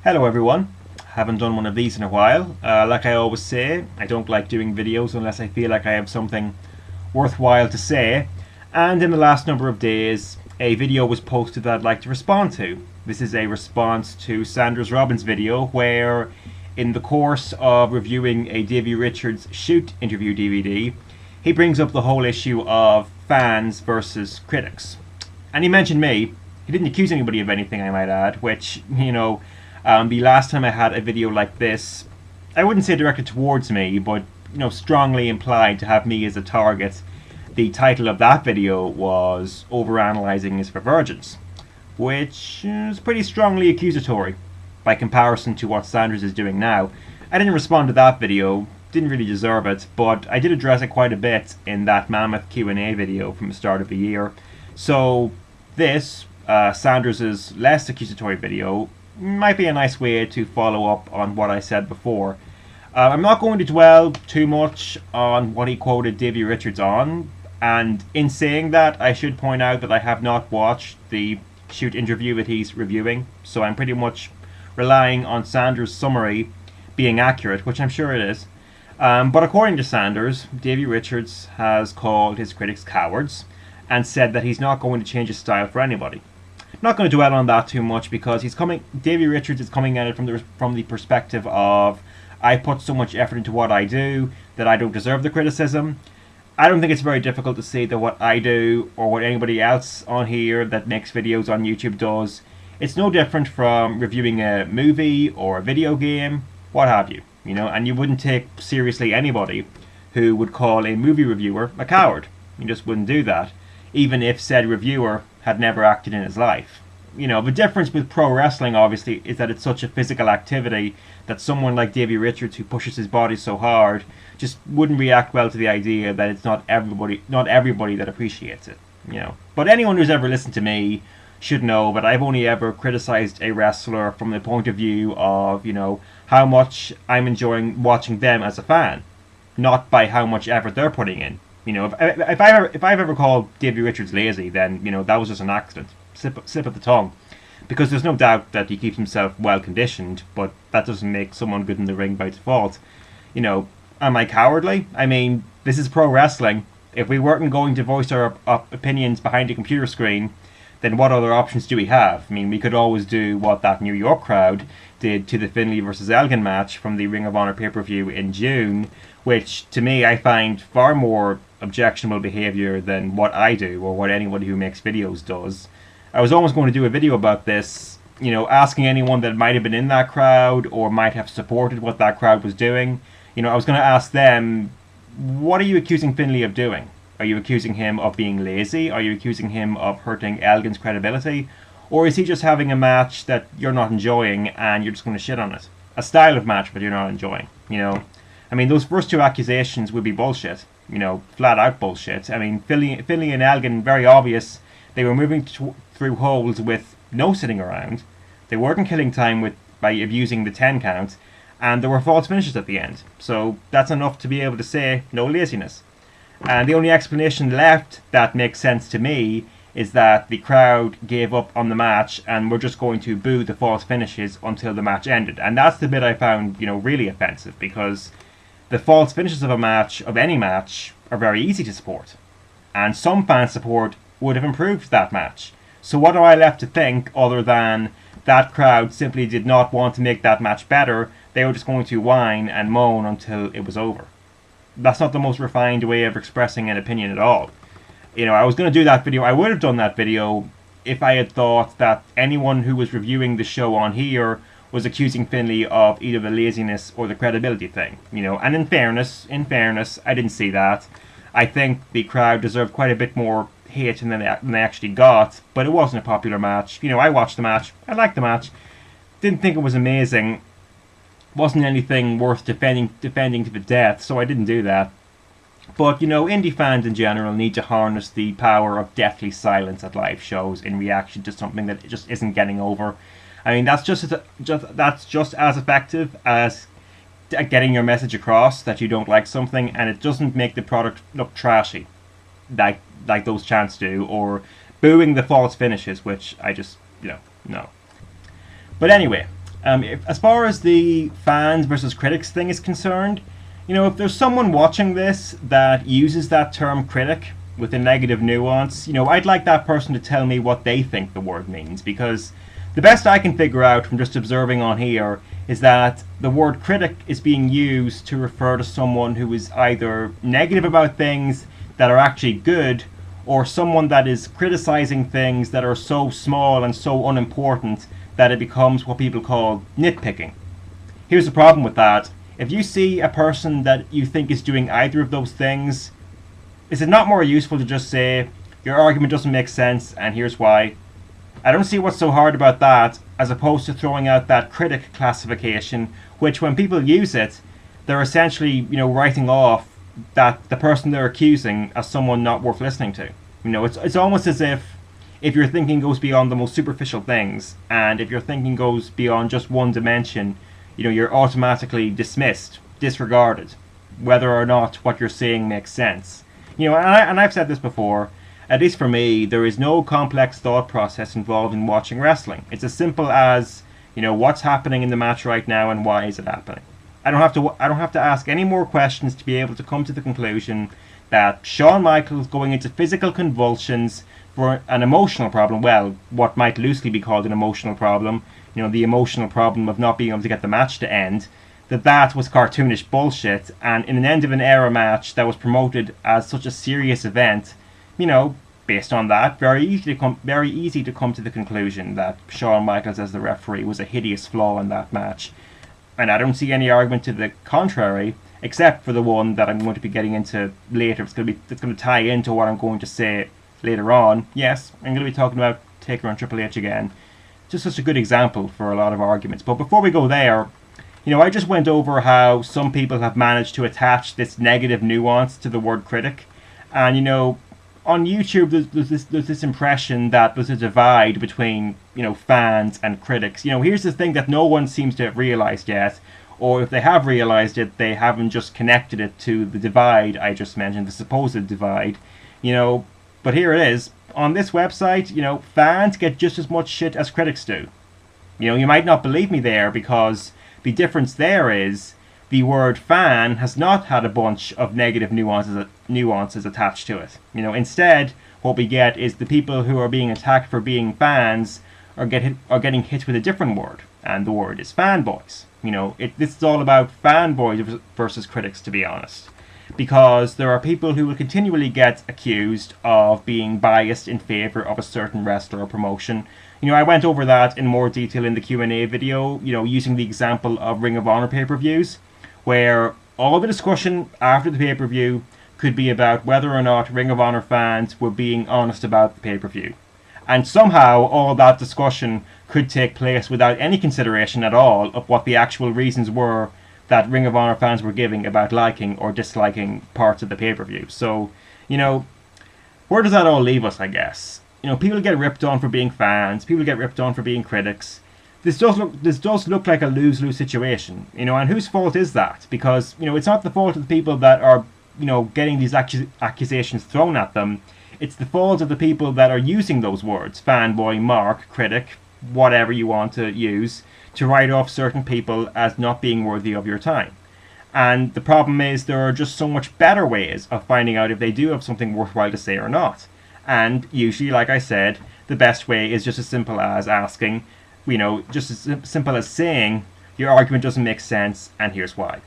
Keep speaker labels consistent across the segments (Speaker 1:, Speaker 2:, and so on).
Speaker 1: Hello everyone, haven't done one of these in a while. Like I always say, I don't like doing videos unless I feel like I have something worthwhile to say. And in the last number of days, a video was posted that I'd like to respond to. This is a response to Sanders Robbins' video where, in the course of reviewing a Davey Richards Shoot interview DVD, he brings up the whole issue of fans versus critics. And he mentioned me. He didn't accuse anybody of anything, I might add, which, the last time I had a video like this, I wouldn't say directed towards me, but strongly implied to have me as a target. The title of that video was Overanalyzing is for Virgins, which is pretty strongly accusatory by comparison to what Sanders is doing now. I didn't respond to that video, didn't really deserve it, but I did address it quite a bit in that mammoth Q&A video from the start of the year. So this, Sanders' less accusatory video, might be a nice way to follow up on what I said before. I'm not going to dwell too much on what he quoted Davey Richards on, and in saying that, I should point out that I have not watched the Shoot interview that he's reviewing, so I'm pretty much relying on Sanders' summary being accurate, which I'm sure it is. But according to Sanders, Davey Richards has called his critics cowards and said that he's not going to change his style for anybody. I'm not going to dwell on that too much because Davey Richards is coming at it from the perspective of, I put so much effort into what I do that I don't deserve the criticism. I don't think it's very difficult to see that what I do or what anybody else on here that makes videos on YouTube does, it's no different from reviewing a movie or a video game, what have you, and you wouldn't take seriously anybody who would call a movie reviewer a coward. You just wouldn't do that, even if said reviewer had never acted in his life. The difference with pro wrestling, obviously, is that it's such a physical activity that someone like Davey Richards, who pushes his body so hard, just wouldn't react well to the idea that it's not everybody that appreciates it. But anyone who's ever listened to me should know that I've only ever criticized a wrestler from the point of view of, how much I'm enjoying watching them as a fan, not by how much effort they're putting in. If I've ever called Davey Richards lazy, then that was just an accident, slip of the tongue, because there's no doubt that he keeps himself well conditioned, but that doesn't make someone good in the ring by default. Am I cowardly? I mean, this is pro wrestling. If we weren't going to voice our opinions behind a computer screen, then what other options do we have? I mean, we could always do what that New York crowd did to the Finlay versus Elgin match from the Ring of Honor pay-per-view in June, which to me I find far more objectionable behaviour than what I do or what anybody who makes videos does. I was almost going to do a video about this, asking anyone that might have been in that crowd or might have supported what that crowd was doing. I was going to ask them, what are you accusing Finlay of doing? Are you accusing him of being lazy? Are you accusing him of hurting Elgin's credibility? Or is he just having a match that you're not enjoying and you're just going to shit on it? A style of match that you're not enjoying, I mean, those first two accusations would be bullshit, flat out bullshit. I mean, Finlay and Elgin, very obvious. They were moving through holes with no sitting around. They weren't killing time by abusing the 10 count. And there were false finishes at the end. So that's enough to be able to say no laziness. And the only explanation left that makes sense to me is that the crowd gave up on the match and were just going to boo the false finishes until the match ended. And that's the bit I found, really offensive, because the false finishes of a match, of any match, are very easy to support. And some fan support would have improved that match. So what am I left to think other than that crowd simply did not want to make that match better? They were just going to whine and moan until it was over. That's not the most refined way of expressing an opinion at all. I was going to do that video. I would have done that video if I had thought that anyone who was reviewing the show on here was accusing Finlay of either the laziness or the credibility thing. And in fairness, I didn't see that. I think the crowd deserved quite a bit more hate than they actually got, but it wasn't a popular match. I watched the match. I liked the match. Didn't think it was amazing. Wasn't anything worth defending to the death, so I didn't do that. But, indie fans in general need to harness the power of deathly silence at live shows in reaction to something that just isn't getting over. I mean, that's just as effective as getting your message across that you don't like something, and it doesn't make the product look trashy, like those chants do, or booing the false finishes, which I just, no. But anyway, As far as the fans versus critics thing is concerned, if there's someone watching this that uses that term critic with a negative nuance, I'd like that person to tell me what they think the word means, because the best I can figure out from just observing on here is that the word critic is being used to refer to someone who is either negative about things that are actually good, or someone that is criticizing things that are so small and so unimportant that it becomes what people call nitpicking. Here's the problem with that. If you see a person that you think is doing either of those things, is it not more useful to just say, your argument doesn't make sense and here's why? I don't see what's so hard about that, as opposed to throwing out that critic classification, which when people use it, they're essentially, writing off that the person they're accusing as someone not worth listening to. It's almost as if your thinking goes beyond the most superficial things, and if your thinking goes beyond just one dimension, you're automatically dismissed, disregarded, whether or not what you're saying makes sense. And I've said this before, at least for me, there is no complex thought process involved in watching wrestling. It's as simple as, what's happening in the match right now and why is it happening. I don't have to ask any more questions to be able to come to the conclusion that Shawn Michaels going into physical convulsions for an emotional problem, well, what might loosely be called an emotional problem, the emotional problem of not being able to get the match to end, that was cartoonish bullshit, and in an end of an era match that was promoted as such a serious event, based on that, very easy to come to the conclusion that Shawn Michaels as the referee was a hideous flaw in that match. And I don't see any argument to the contrary, except for the one that I'm going to be getting into later. It's going to tie into what I'm going to say later on. Yes, I'm going to be talking about Taker and Triple H again. Just such a good example for a lot of arguments. But before we go there, I just went over how some people have managed to attach this negative nuance to the word critic. And, on YouTube, there's this impression that there's a divide between, fans and critics. Here's the thing that no one seems to have realized yet, or if they have realized it, they haven't just connected it to the divide I just mentioned, the supposed divide. But here it is. On this website, fans get just as much shit as critics do. You might not believe me there, because the difference there is the word fan has not had a bunch of negative nuances attached to it. Instead, what we get is the people who are being attacked for being fans are getting hit with a different word, and the word is fanboys. This is all about fanboys versus critics, to be honest, because there are people who will continually get accused of being biased in favor of a certain wrestler or promotion. I went over that in more detail in the Q&A video, using the example of Ring of Honor pay-per-views, where all the discussion after the pay-per-view could be about whether or not Ring of Honor fans were being honest about the pay-per-view. And somehow all that discussion could take place without any consideration at all of what the actual reasons were that Ring of Honor fans were giving about liking or disliking parts of the pay-per-view. So, where does that all leave us, I guess? People get ripped on for being fans, people get ripped on for being critics. This does look like a lose-lose situation, and whose fault is that? Because, it's not the fault of the people that are, getting these accusations thrown at them. It's the fault of the people that are using those words, fanboy, mark, critic, whatever you want to use, to write off certain people as not being worthy of your time. And the problem is there are just so much better ways of finding out if they do have something worthwhile to say or not. And usually, like I said, the best way is just as simple as asking, just as simple as saying, your argument doesn't make sense, and here's why.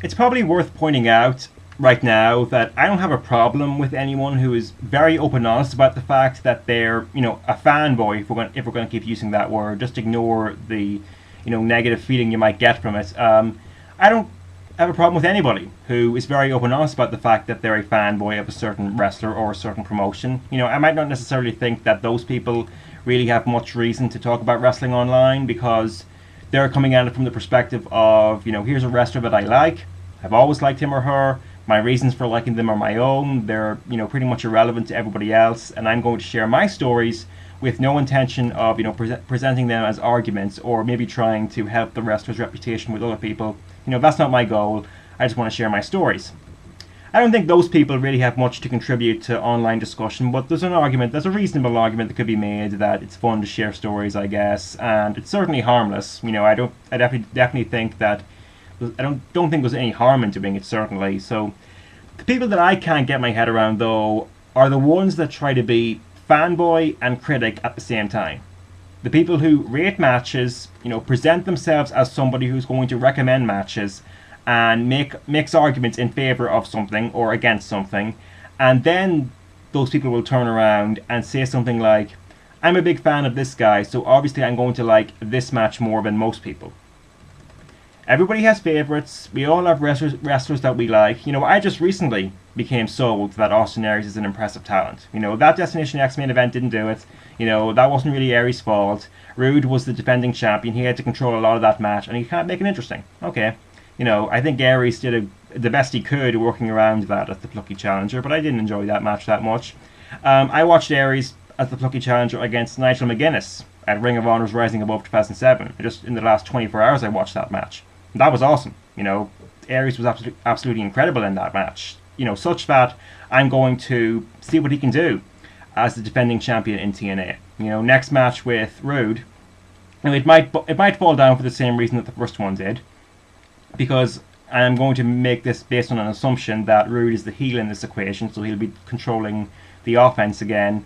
Speaker 1: It's probably worth pointing out right now that I don't have a problem with anyone who is very open and honest about the fact that they're, a fanboy, if we're going to keep using that word. Just ignore the, negative feeling you might get from it. I don't have a problem with anybody who is very open and honest about the fact that they're a fanboy of a certain wrestler or a certain promotion. I might not necessarily think that those people really have much reason to talk about wrestling online, because they're coming at it from the perspective of, here's a wrestler that I like, I've always liked him or her, my reasons for liking them are my own, they're, pretty much irrelevant to everybody else, and I'm going to share my stories with no intention of, presenting them as arguments or maybe trying to help the wrestler's reputation with other people. That's not my goal. I just want to share my stories. I don't think those people really have much to contribute to online discussion, but there's a reasonable argument that could be made that it's fun to share stories, I guess, and it's certainly harmless. I definitely think that don't think there's any harm in doing it, certainly. So the people that I can't get my head around, though, are the ones that try to be fanboy and critic at the same time. The people who rate matches, present themselves as somebody who's going to recommend matches and makes arguments in favor of something or against something, and then those people will turn around and say something like, I'm a big fan of this guy, so obviously I'm going to like this match more than most people. Everybody has favorites. We all have wrestlers that we like. I just recently became sold that Austin Aries is an impressive talent. That Destination X main event didn't do it. That wasn't really Aries' fault. Rude was the defending champion. He had to control a lot of that match, and he can't make it interesting. Okay. I think Aries did the best he could working around that as the plucky challenger, but I didn't enjoy that match that much. I watched Aries as the plucky challenger against Nigel McGuinness at Ring of Honor's Rising Above 2007. Just in the last 24 hours I watched that match. That was awesome. Aries was absolutely incredible in that match. Such that I'm going to see what he can do as the defending champion in TNA. Next match with Rude, it might fall down for the same reason that the first one did, because I'm going to make this based on an assumption that Rude is the heel in this equation, so he'll be controlling the offense again.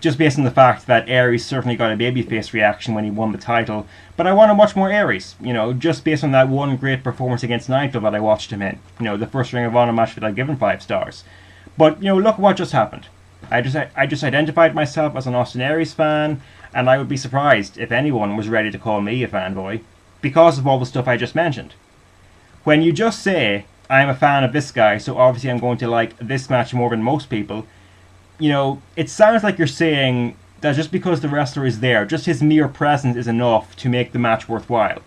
Speaker 1: Just based on the fact that Aries certainly got a babyface reaction when he won the title, but I want to watch more Aries, just based on that one great performance against Nigel that I watched him in, the first Ring of Honor match that I've given 5 stars. But, look what just happened. I just identified myself as an Austin Aries fan, and I would be surprised if anyone was ready to call me a fanboy, because of all the stuff I just mentioned. When you just say, I'm a fan of this guy, so obviously I'm going to like this match more than most people, it sounds like you're saying that just because the wrestler is there, just his mere presence is enough to make the match worthwhile.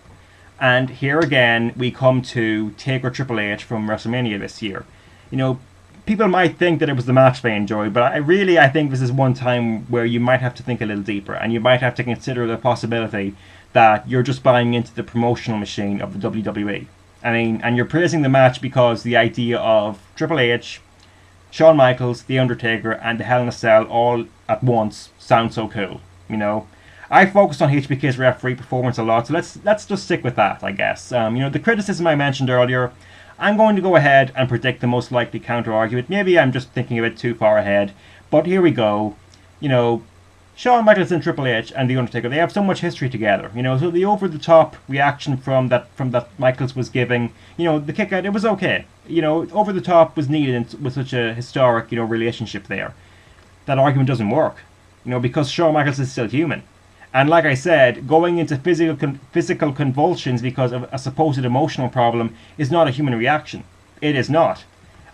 Speaker 1: And here again, we come to Taker Triple H from WrestleMania this year. People might think that it was the match they enjoyed, but I think this is one time where you might have to think a little deeper, and you might have to consider the possibility that you're just buying into the promotional machine of the WWE. And you're praising the match because the idea of Triple H, Shawn Michaels, The Undertaker, and the Hell in a Cell all at once sound so cool. I focused on HBK's referee performance a lot, so let's just stick with that, I guess. The criticism I mentioned earlier, I'm going to go ahead and predict the most likely counter-argument. Maybe I'm just thinking a bit too far ahead, but here we go. Shawn Michaels and Triple H and The Undertaker, they have so much history together, so the over-the-top reaction from that Michaels was giving, the kick-out, it was okay. Over-the-top was needed with such a historic, relationship there. That argument doesn't work, because Shawn Michaels is still human. And like I said, going into physical convulsions because of a supposed emotional problem is not a human reaction. It is not.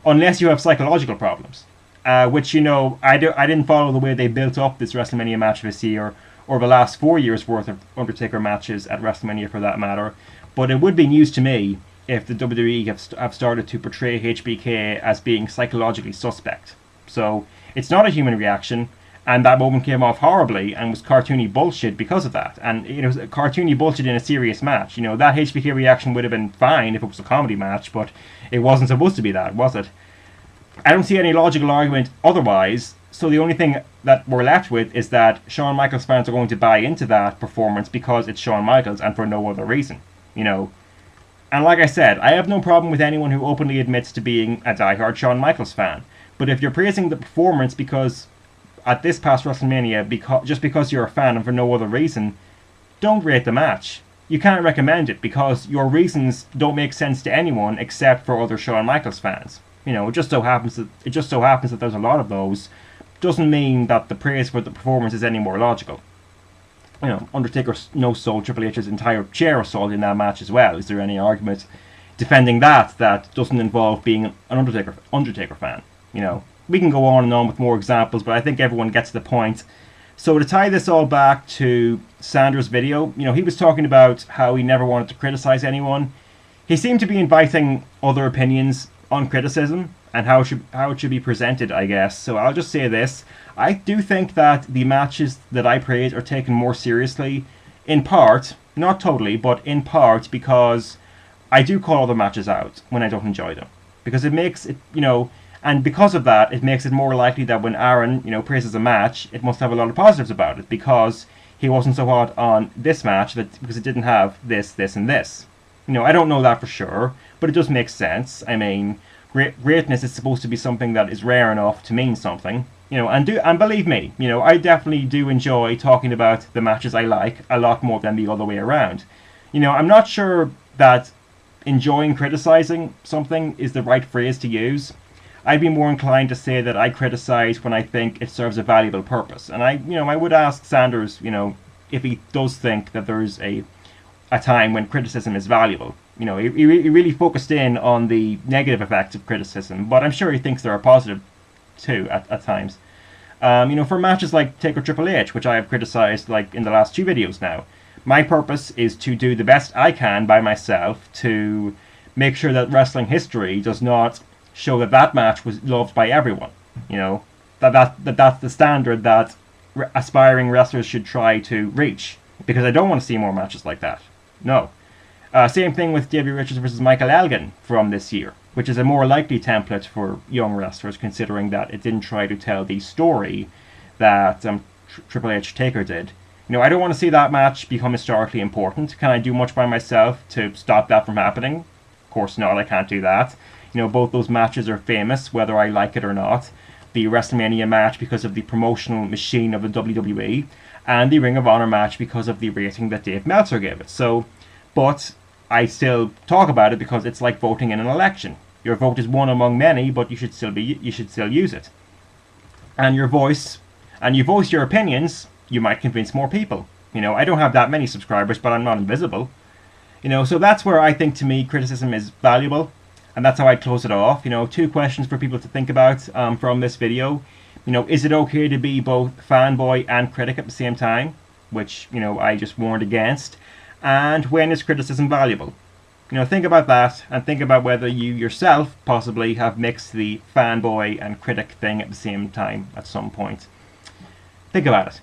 Speaker 1: Unless you have psychological problems. Which, I didn't follow the way they built up this WrestleMania match this year, or the last 4 years' worth of Undertaker matches at WrestleMania for that matter. But it would be news to me if the WWE have started to portray HBK as being psychologically suspect. So, it's not a human reaction, and that moment came off horribly and was cartoony bullshit because of that. And it was cartoony bullshit in a serious match. That HBK reaction would have been fine if it was a comedy match, but it wasn't supposed to be that, was it? I don't see any logical argument otherwise, so the only thing that we're left with is that Shawn Michaels fans are going to buy into that performance because it's Shawn Michaels and for no other reason, And like I said, I have no problem with anyone who openly admits to being a diehard Shawn Michaels fan. But if you're praising the performance because at this past WrestleMania, just because you're a fan and for no other reason, don't rate the match. You can't recommend it because your reasons don't make sense to anyone except for other Shawn Michaels fans. It just so happens that there's a lot of those. Doesn't mean that the praise for the performance is any more logical. Undertaker no-sold Triple H's entire chair assault in that match as well. Is there any argument defending that doesn't involve being an Undertaker fan? We can go on and on with more examples, but I think everyone gets the point. So to tie this all back to Sanders' video, he was talking about how he never wanted to criticize anyone. He seemed to be inviting other opinions on criticism and how it should be presented, I guess. So I'll just say this. I do think that the matches that I praise are taken more seriously, in part, not totally, but in part because I do call other matches out when I don't enjoy them. because it makes it, and because of that, it makes it more likely that when Aaron, praises a match, it must have a lot of positives about it, because he wasn't so hot on this match because it didn't have this, this, and this. I don't know that for sure, but it does make sense. I mean, greatness is supposed to be something that is rare enough to mean something. And believe me, I definitely do enjoy talking about the matches I like a lot more than the other way around. I'm not sure that enjoying criticizing something is the right phrase to use. I'd be more inclined to say that I criticize when I think it serves a valuable purpose. And I would ask Sanders, if he does think that there's a time when criticism is valuable. He really focused in on the negative effects of criticism, but I'm sure he thinks there are positive too at times. For matches like Taker Triple H, which I have criticized like in the last 2 videos now, my purpose is to do the best I can by myself to make sure that wrestling history does not show that match was loved by everyone. That's the standard that aspiring wrestlers should try to reach, because I don't want to see more matches like that. No. Same thing with Davey Richards versus Michael Elgin from this year, which is a more likely template for young wrestlers, considering that it didn't try to tell the story that Triple H Taker did. I don't want to see that match become historically important. Can I do much by myself to stop that from happening? Of course not, I can't do that. Both those matches are famous, whether I like it or not. The Wrestlemania match because of the promotional machine of the WWE, and the Ring of Honor match because of the rating that Dave Meltzer gave it. But I still talk about it because it's like voting in an election. Your vote is one among many, but you should still use it. And you voice your opinions, you might convince more people. I don't have that many subscribers, but I'm not invisible. So that's where I think, to me, criticism is valuable, and that's how I'd close it off. 2 questions for people to think about from this video. Is it okay to be both fanboy and critic at the same time? Which, I just warned against. And when is criticism valuable? Think about that, and think about whether you yourself possibly have mixed the fanboy and critic thing at the same time at some point. Think about it.